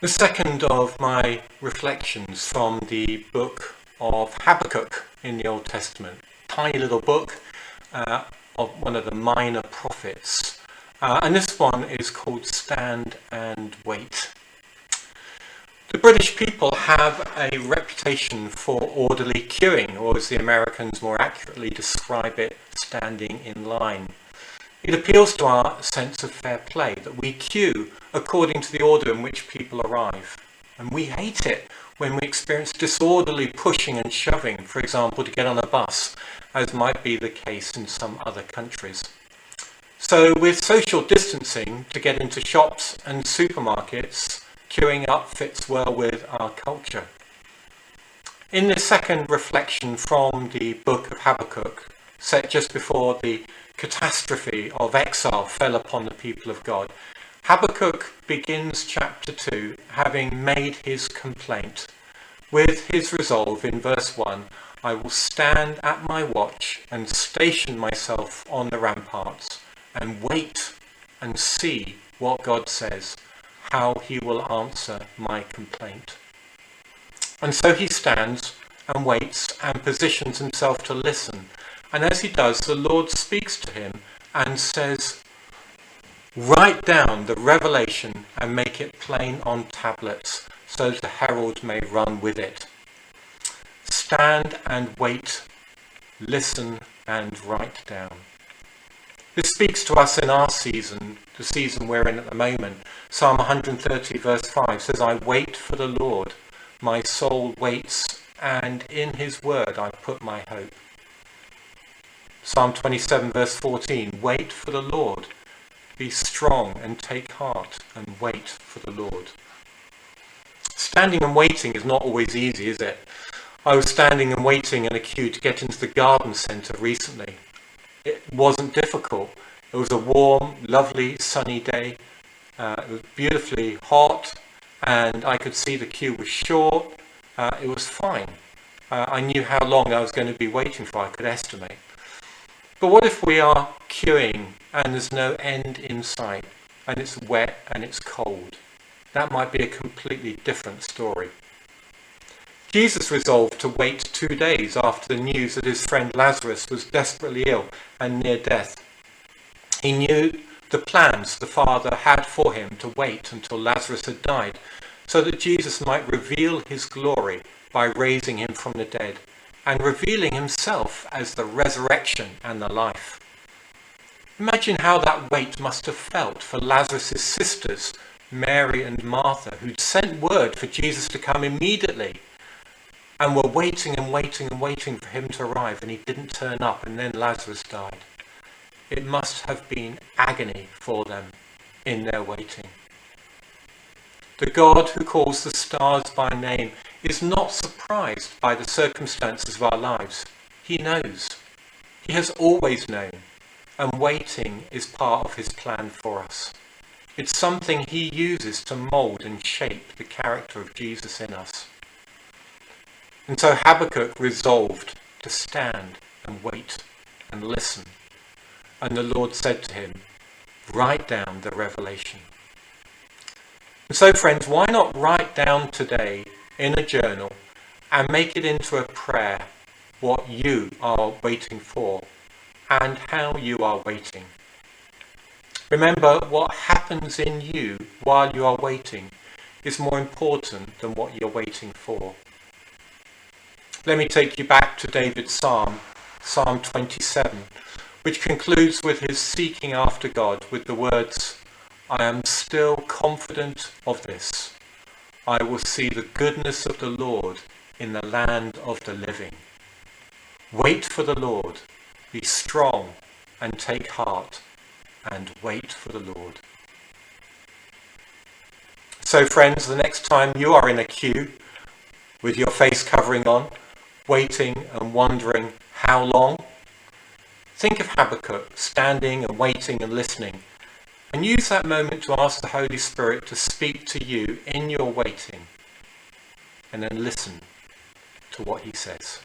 The second of my reflections from the book of Habakkuk in the Old Testament. Tiny little book of one of the minor prophets. And this one is called Stand and Wait. The British people have a reputation for orderly queuing, or as the Americans more accurately describe it, standing in line. It appeals to our sense of fair play that we queue according to the order in which people arrive. And we hate it when we experience disorderly pushing and shoving, for example, to get on a bus, as might be the case in some other countries. So with social distancing to get into shops and supermarkets, queuing up fits well with our culture. In this second reflection from the book of Habakkuk, set just before the catastrophe of exile fell upon the people of God, Habakkuk begins chapter 2 having made his complaint with his resolve in verse 1, I will stand at my watch and station myself on the ramparts and wait and see what God says, how he will answer my complaint. And so he stands and waits and positions himself to listen. And as he does, the Lord speaks to him and says, write down the revelation and make it plain on tablets, so the herald may run with it. Stand and wait, listen and write down. This speaks to us in our season, the season we're in at the moment. Psalm 130 verse 5 says, I wait for the Lord, my soul waits, and in his word I put my hope. Psalm 27 verse 14, wait for the Lord, be strong and take heart and wait for the Lord. Standing and waiting is not always easy, is it? I was standing and waiting in a queue to get into the garden centre recently. It wasn't difficult. It was a warm, lovely, sunny day. It was beautifully hot and I could see the queue was short. It was fine. I knew how long I was going to be waiting for. I could estimate. But what if we are queuing and there's no end in sight and it's wet and it's cold? That might be a completely different story. Jesus resolved to wait 2 days after the news that his friend Lazarus was desperately ill and near death. He knew the plans the Father had for him to wait until Lazarus had died, so that Jesus might reveal his glory by raising him from the dead and revealing himself as the resurrection and the life. Imagine how that wait must have felt for Lazarus' sisters, Mary and Martha, who'd sent word for Jesus to come immediately and were waiting and waiting and waiting for him to arrive, and he didn't turn up, and then Lazarus died. It must have been agony for them in their waiting. The God who calls the stars by name is not surprised by the circumstances of our lives. He knows. He has always known, and waiting is part of his plan for us. It's something he uses to mould and shape the character of Jesus in us. And so Habakkuk resolved to stand and wait and listen. And the Lord said to him, write down the revelation. And so friends, why not write down today in a journal and make it into a prayer what you are waiting for and how you are waiting. Remember, what happens in you while you are waiting is more important than what you're waiting for. Let me take you back to David's Psalm 27, which concludes with his seeking after God with the words, I am still confident of this. I will see the goodness of the Lord in the land of the living. Wait for the Lord, be strong and take heart, and wait for the Lord. So friends, the next time you are in a queue with your face covering on, waiting and wondering how long, think of Habakkuk standing and waiting and listening, and use that moment to ask the Holy Spirit to speak to you in your waiting, and then listen to what he says.